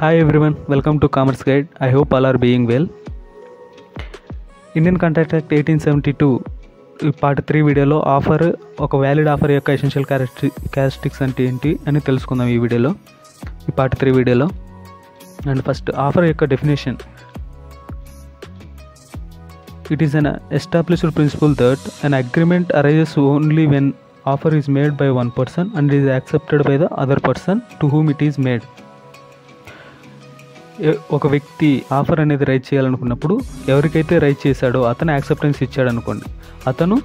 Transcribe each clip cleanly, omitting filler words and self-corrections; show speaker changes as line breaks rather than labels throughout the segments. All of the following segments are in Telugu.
Hi everyone, welcome to Commerce Guide. I hope all are being well. Indian Contract Act 1872 part 3 వీడియోలో ఒక వ్యాలిడ్ ఆఫర్ యొక్క ఎసెన్షియల్ క్యారెక్టరిస్టిక్స్ అంటే ఏంటి అని తెలుసుకుందాం ఈ వీడియోలో, ఈ పార్ట్ 3 వీడియోలో. అండ్ ఫస్ట్ ఆఫర్ యొక్క definition. It is an established principal that an agreement arises only when offer is made by one person and is accepted by the other person to whom it is made. ఒక వ్యక్తి ఆఫర్ అనేది రైట్ చేయాలనుకున్నప్పుడు ఎవరికైతే రైట్ చేశాడో అతను యాక్సెప్టెన్స్ ఇచ్చాడు అనుకోండి, అతను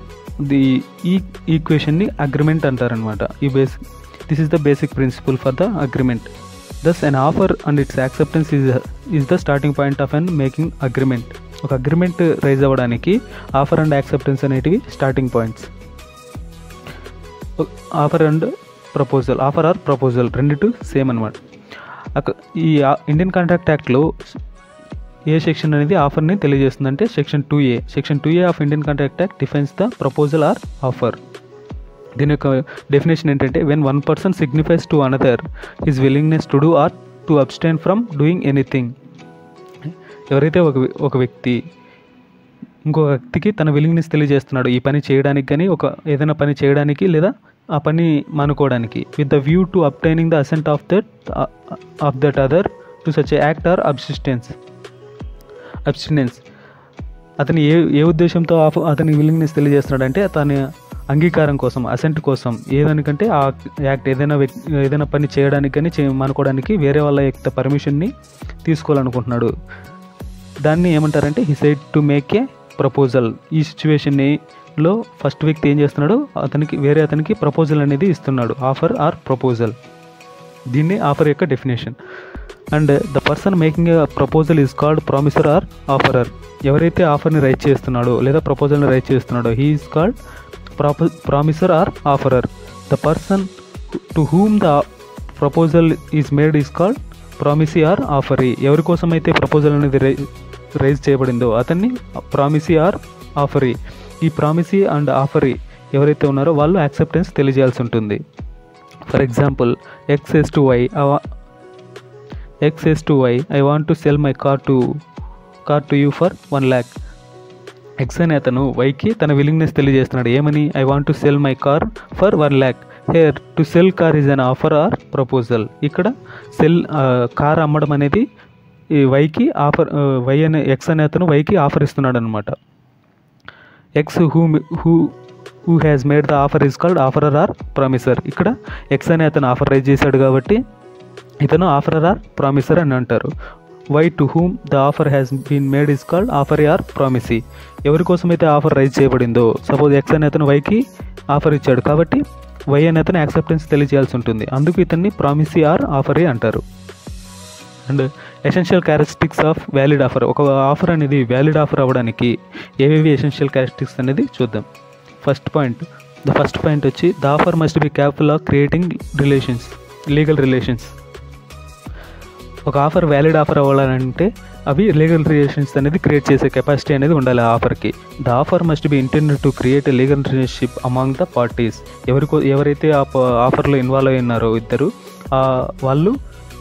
ఈ ఈక్వేషన్ని అగ్రిమెంట్ అంటారనమాట. This is the basic principle for the agreement. Thus an offer and its acceptance is the starting point of an making agreement. ఒక అగ్రిమెంట్ రైజ్ అవ్వడానికి ఆఫర్ అండ్ యాక్సెప్టెన్స్ అనేటివి starting points. Offer and proposal, offer or proposal రెండిటి సేమ్ అనమాట. ఈ ఇండియన్ కాంట్రాక్ట్ యాక్ట్లో ఏ సెక్షన్ అనేది ఆఫర్ని తెలియజేస్తుందంటే section 2A. Section 2A of Indian contract act defines the proposal or offer. దీని యొక్క డెఫినేషన్ ఏంటంటే when one person signifies to another his willingness to do or to abstain from doing anything. ఎవరైతే ఒక వ్యక్తి ఇంకో వ్యక్తికి తన విల్లింగ్నెస్ తెలియజేస్తున్నాడు ఈ పని చేయడానికి, కానీ ఏదైనా పని చేయడానికి లేదా ఆ పని మానుకోవడానికి, with the view to obtaining the assent of that other to such act or abstinence. అతని ఏ ఉద్దేశంతో అతని విల్లింగ్నెస్ తెలియజేస్తున్నాడు అంటే తన అంగీకారం కోసం, అసెంట్ కోసం, ఏదానికంటే ఆ యాక్ట్ ఏదైనా పని చేయడానికి కానీ మానుకోవడానికి వేరే వాళ్ళ యొక్క పర్మిషన్ని తీసుకోవాలనుకుంటున్నాడు. దాన్ని ఏమంటారంటే he side to make a proposal. ఈ సిచ్యువేషన్లో ఫస్ట్ వ్యక్తి ఏం చేస్తున్నాడు, వేరే అతనికి ప్రపోజల్ అనేది ఇస్తున్నాడు, ఆఫర్ ఆర్ ప్రపోజల్. దీన్ని ఆఫర్ యొక్క definition. And the person making a proposal is called promisor or offeror. ఎవరైతే ఆఫర్ని రైట్ చేస్తున్నాడో లేదా ప్రపోజల్ని రైట్ చేస్తున్నాడో he is called promisor or offeror. The person to whom the proposal is made is called promisee or offeree. ఎవరి కోసం అయితే ప్రపోజల్ అనేది రైజ్ చేయబడిందో అతన్ని ప్రామిసీ ఆర్ ఆఫరీ. ఈ ప్రామిసీ అండ్ ఆఫరీ ఎవరైతే ఉన్నారో వాళ్ళు యాక్సెప్టెన్స్ తెలియజేయాల్సి ఉంటుంది. For example, X says to Y, I want to sell my car to you for 1 lakh. X అనే అతను Yకి తన విల్లింగ్నెస్ తెలియజేస్తున్నాడు. ఏమని? I want to sell my car for 1 lakh. Here to sell car is an offer or proposal. ఇక్కడ కార్ అమ్మడం అనేది ఈ Yకి ఆఫర్, X అనే అతను Yకి ఆఫర్ ఇస్తున్నాడు అనమాట. X who has made the offer is called offerer or promiser. ఇక్కడ X అనే అతను ఆఫర్ రైజ్ చేశాడు కాబట్టి ఇతను ఆఫరర్ ఆర్ ప్రామిసర్ అని అంటారు. Y to whom the offer has been made is called offeree or promisee. ఎవరి కోసమైతే ఆఫర్ రైజ్ చేయబడిందో, సపోజ్ X అనే అతను Yకి ఆఫర్ ఇచ్చాడు కాబట్టి Y అనే అతను యాక్సెప్టెన్స్ తెలియజేయాల్సి ఉంటుంది. అందుకు ఇతన్ని ప్రామిసీ ఆర్ ఆఫరీ అంటారు. And essential characteristics of valid offer. ఒక ఆఫర్ అనేది వ్యాలిడ్ ఆఫర్ అవ్వడానికి ఏవేవి ఎసెన్షియల్ క్యారెక్టరిస్టిక్స్ అనేది చూద్దాం. ద ఫస్ట్ పాయింట్ వచ్చి the offer must be capable of creating legal relations. ఒక ఆఫర్ వ్యాలిడ్ ఆఫర్ అవ్వాలంటే అవి లీగల్ రిలేషన్స్ అనేది క్రియేట్ చేసే కెపాసిటీ అనేది ఉండాలి ఆ ఆఫర్కి. The offer must be intended to create a legal relationship among the parties. ఎవరైతే ఆఫర్లో ఇన్వాల్వ్ అయి ఉన్నారో ఇద్దరు,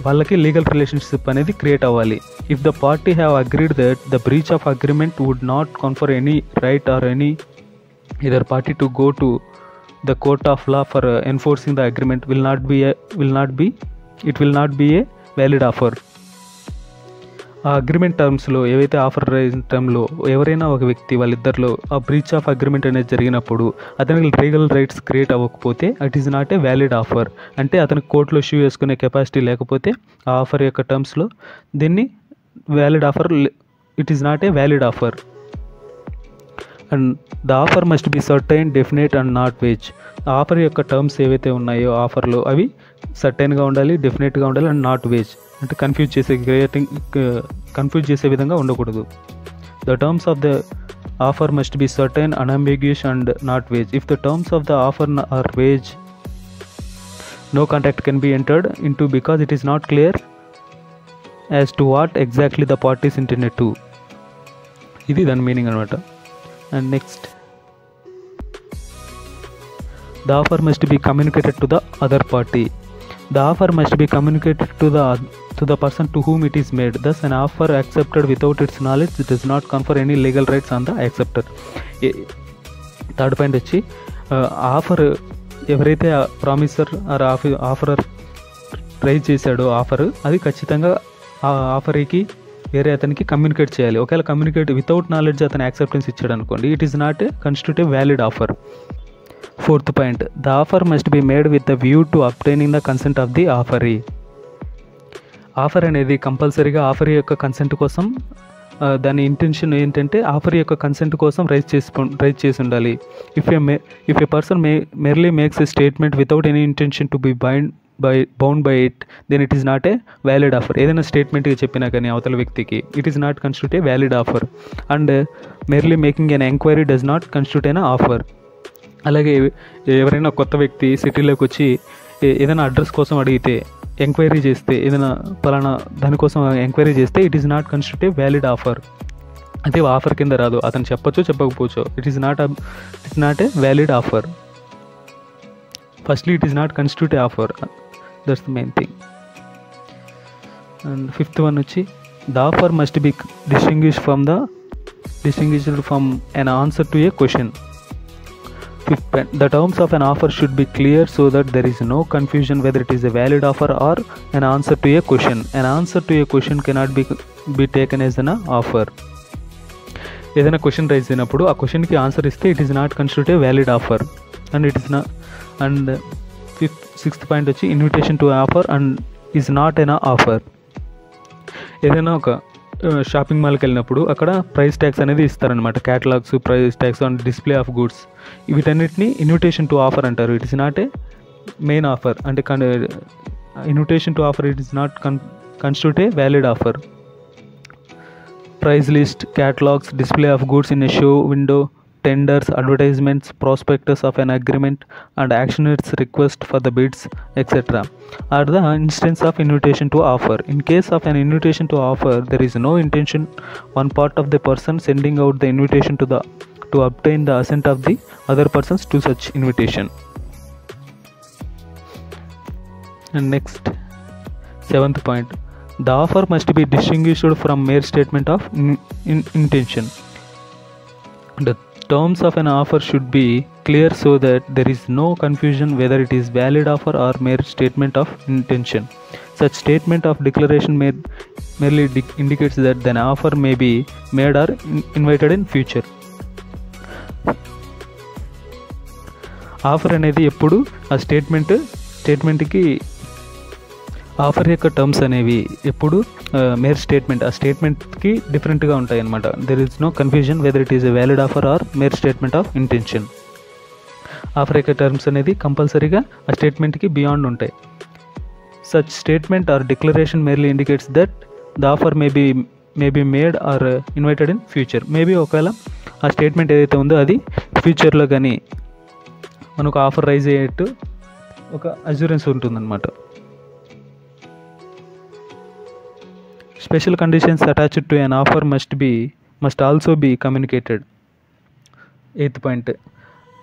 వాళ్ళకి లీగల్ రిలేషన్షిప్ అనేది క్రియేట్ అవ్వాలి. If the party have agreed that the breach of agreement would not confer any right or any either party to go to the court of law for enforcing the agreement will not be a valid offer. ఆ అగ్రిమెంట్ టర్మ్స్లో ఏవైతే ఆఫర్ టర్మ్లో ఎవరైనా ఒక వ్యక్తి వాళ్ళిద్దరిలో ఆ బ్రీచ్ ఆఫ్ అగ్రిమెంట్ అనేది జరిగినప్పుడు అతనికి లీగల్ రైట్స్ క్రియేట్ అవ్వకపోతే it is not a valid offer. అంటే అతనికి కోర్టులో ఇష్యూ చేసుకునే కెపాసిటీ లేకపోతే ఆ ఆఫర్ యొక్క టర్మ్స్లో దీన్ని valid offer, it is not a valid offer. And the offer must be certain, definite and not vague. Offer యొక్క టర్మ్స్ ఏవైతే ఉన్నాయో ఆఫర్లో అవి సర్టైన్గా ఉండాలి, డెఫినెట్గా ఉండాలి అండ్ నాట్ వేజ్. అంటే కన్ఫ్యూజ్ చేసే విధంగా ఉండకూడదు. The terms of the offer must be certain, unambiguous and not vague. If the terms of the offer are vague, no contract can be entered into because it is not clear as to what exactly the parties intended to. ఇది దాని మీనింగ్ అనమాట. And next, the offer must be communicated to the other party. The offer must be communicated to the person to whom it is made. Thus, an offer accepted without its knowledge does not confer any legal rights on the acceptor. Third point వచ్చి ఆఫర్ ఎవరైతే ప్రామిసర్ ఆర్ ఆఫరర్ రైజ్ చేశాడో ఆఫర్ అది ఖచ్చితంగా ఆ ఆఫరీకి వేరే అతనికి కమ్యూనికేట్ చేయాలి. ఒకవేళ కమ్యూనికేట్ వితౌట్ నాలెడ్జ్ అతను యాక్సెప్టెన్స్ ఇచ్చాడు అనుకోండి, it is not a constitutive valid offer. Fourth point, the offer must be made with the view to obtaining the consent of the offeree. Offer అనేది కంపల్సరీగా ఆఫర్ యొక్క కన్సెంట్ కోసం, దాని ఇంటెన్షన్ ఏంటంటే ఆఫర్ యొక్క కన్సెంట్ కోసం రైజ్ చేసి ఉండాలి. If a person merely makes a statement without any intention to be bound by it, then it is not a valid offer. ఏదైనా స్టేట్మెంట్గా చెప్పినా కానీ అవతల వ్యక్తికి it is not constitute a valid offer. And merely making an enquiry does not constitute an offer. అలాగే ఎవరైనా కొత్త వ్యక్తి సిటీలోకి వచ్చి ఏదైనా అడ్రస్ కోసం అడిగితే, ఎంక్వైరీ చేస్తే, ఏదైనా పలానా దానికోసం ఎంక్వైరీ చేస్తే it is not constitute a valid offer. అదే ఆఫర్ కింద రాదు, అతను చెప్పచ్చు చెప్పకపోవచ్చు. It is not a valid offer. Firstly it is not constitute a offer, that's the main thing. And fifth one వచ్చి the offer must be distinguished from an answer to a question. Fifth point, the terms of an offer should be clear so that there is no confusion whether it is a valid offer or an answer to a question. An answer to a question cannot be taken as an offer. ఏదైనా క్వశ్చన్ రైజ్ అయినప్పుడు ఆ క్వశ్చన్కి ఆన్సర్ ఇస్తే it is not constitute a valid offer and it is not. And sixth point వచ్చి invitation to offer and is not an offer. ఏదైనా ఒక షాపింగ్ మాల్కి వెళ్ళినప్పుడు అక్కడ ప్రైస్ ట్యాగ్స్ అనేది ఇస్తారనమాట, catalogues, price tags and display of goods, వీటన్నిటిని ఇన్విటేషన్ టు ఆఫర్ అంటారు. It is not a main offer. అంటే invitation to offer it is not constitute a valid offer. Price list, catalogues, display of goods in a show window, tenders, advertisements, prospectus of an agreement and actioneer's request for the bids, etc. are the instance of invitation to offer. In case of an invitation to offer, there is no intention one part of the person sending out the invitation to obtain the assent of the other persons to such invitation. And next, seventh point, the offer must be distinguished from mere statement of intention. The terms of an offer should be clear so that there is no confusion whether it is valid offer or mere statement of intention. Such statement of declaration merely indicates that an offer may be made or invited in future. Offer అనేది ఎప్పుడు ఆ స్టేట్మెంట్కి ఆఫర్ యొక్క టర్మ్స్ అనేవి ఎప్పుడు మేర్ స్టేట్మెంట్, ఆ స్టేట్మెంట్కి డిఫరెంట్గా ఉంటాయి అన్నమాట. There is no confusion whether it is a valid offer or mere statement of intention. Offer యొక్క టర్మ్స్ అనేది కంపల్సరీగా ఆ స్టేట్మెంట్కి బియాండ్ ఉంటాయి. Such statement or declaration merely indicates that the offer may be made or invited in future. Maybe ఒకవేళ ఆ స్టేట్మెంట్ ఏదైతే ఉందో అది ఫ్యూచర్లో కానీ మనకు ఆఫర్ రైజ్ అయ్యేట్టు ఒక అష్యూరెన్స్ ఉంటుందన్నమాట. Special conditions attached to an offer must also be communicated. Eighth point,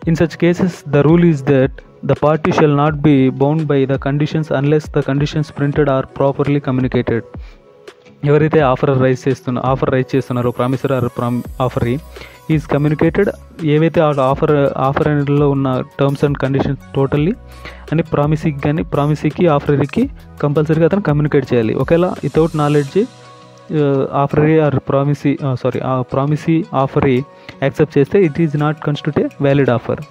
in such cases the rule is that the party shall not be bound by the conditions unless the conditions printed are properly communicated. ఎవరైతే ఆఫర్ రైజ్ చేస్తున్నారో ప్రామిసర్ ఆర్ ఆఫరీ ఈజ్ కమ్యూనికేటెడ్, ఏవైతే ఆఫర్ లో ఉన్న టర్మ్స్ అండ్ కండిషన్స్ టోటల్లీ అని ప్రామిసీకి ఆఫరీకి కంపల్సరీగా అతను కమ్యూనికేట్ చేయాలి. ఒకవేళ without knowledge offeree or promisee offeree accept చేస్తే it is not constitute a valid offer.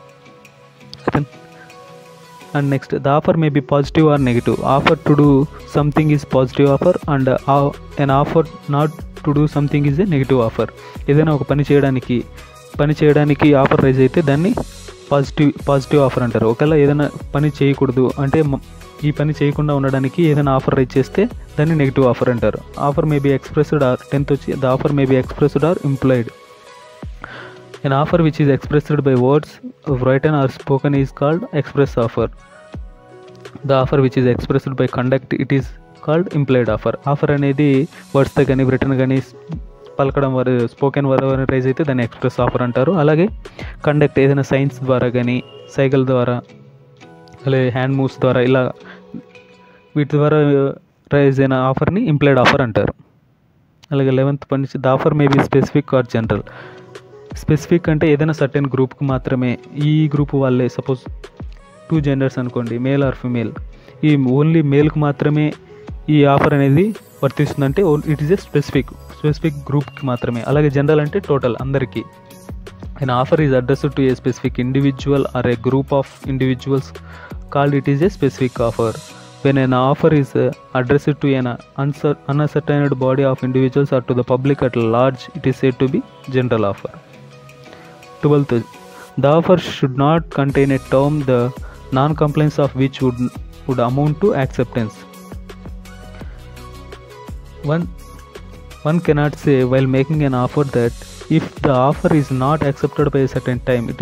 And next, the offer may be positive or negative. Offer to do something is positive offer and an offer not to do something is a negative offer. ఏదైనా ఒక పని చేయడానికి ఆఫర్ రైజ్ అయితే దాన్ని పాజిటివ్ ఆఫర్ అంటారు. ఒకవేళ ఏదైనా పని చేయకూడదు అంటే ఈ పని చేయకుండా ఉండడానికి ఏదైనా ఆఫర్ రైజ్ చేస్తే దాన్ని నెగిటివ్ ఆఫర్ అంటారు. Offer may be expressed are 10th వచ్చి the offer may be expressed are implied. An offer which is expressed by words, written or spoken is called express offer. The offer which is expressed by conduct, it is called implied offer. Offer అనేది వర్డ్స్తో కానీ రిటర్న్ కానీ పలకడం స్పోకెన్ వరకు రైజ్ అయితే దాన్ని ఎక్స్ప్రెస్ ఆఫర్ అంటారు. అలాగే కండక్ట్ ఏదైనా సైన్స్ ద్వారా కానీ సైకిల్ ద్వారా అలాగే హ్యాండ్ మూవ్స్ ద్వారా ఇలా వీటి ద్వారా రైజ్ అయిన ఆఫర్ని ఇంప్లాయిడ్ ఆఫర్ అంటారు. అలాగే 11th పాయింట్ నుంచి the offer may be specific or general. Specific అంటే ఏదైనా సర్టెన్ గ్రూప్కి మాత్రమే, ఈ గ్రూప్ వాళ్ళే, సపోజ్ 2 జెండర్స్ అనుకోండి, మేల్ ఆర్ ఫిమేల్, ఈ ఓన్లీ మేల్కి మాత్రమే ఈ ఆఫర్ అనేది వర్తిస్తుందంటే ఇట్ ఈస్ ఏ స్పెసిఫిక్ గ్రూప్కి మాత్రమే. అలాగే జనరల్ అంటే టోటల్ అందరికీ. an offer is addressed to a specific individual or a group of individuals called it is a specific offer. When an offer is addressed to an unascertained body of individuals or to the public at large, it is said to be general offer. 12th, the offer should not contain a term the non-compliance of which would amount to acceptance. One cannot say while making an offer that if the offer is not accepted by a certain time, it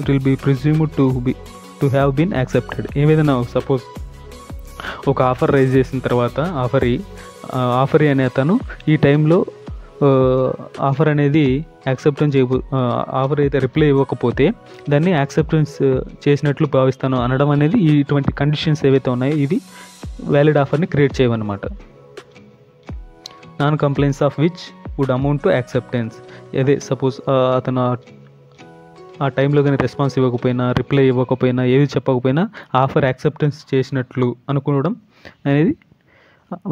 will be presumed to have been accepted. ఏదైనా సపోజ్ ఒక ఆఫర్ రైజ్ చేసిన తర్వాత ఆఫరీ అనే అతను ఈ టైంలో ఆఫర్ అనేది ఆఫర్ అయితే రిప్లై ఇవ్వకపోతే దాన్ని యాక్సెప్టెన్స్ చేసినట్లు భావిస్తాను అనడం అనేది ఇటువంటి కండిషన్స్ ఏవైతే ఉన్నాయో ఇవి వ్యాలిడ్ ఆఫర్ని క్రియేట్ చేయవన్నమాట. Non compliance of which would amount to acceptance. అదే సపోజ్ అతను ఆ టైంలో కానీ రెస్పాన్స్ ఇవ్వకపోయినా, రిప్లై ఇవ్వకపోయినా, ఏది చెప్పకపోయినా ఆఫర్ యాక్సెప్టెన్స్ చేసినట్లు అనుకోవడం అనేది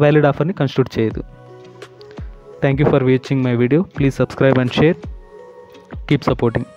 వ్యాలిడ్ ఆఫర్ని కన్స్టిట్యూట్ చేయదు. Thank you for watching my video. Please subscribe and share. Keep supporting.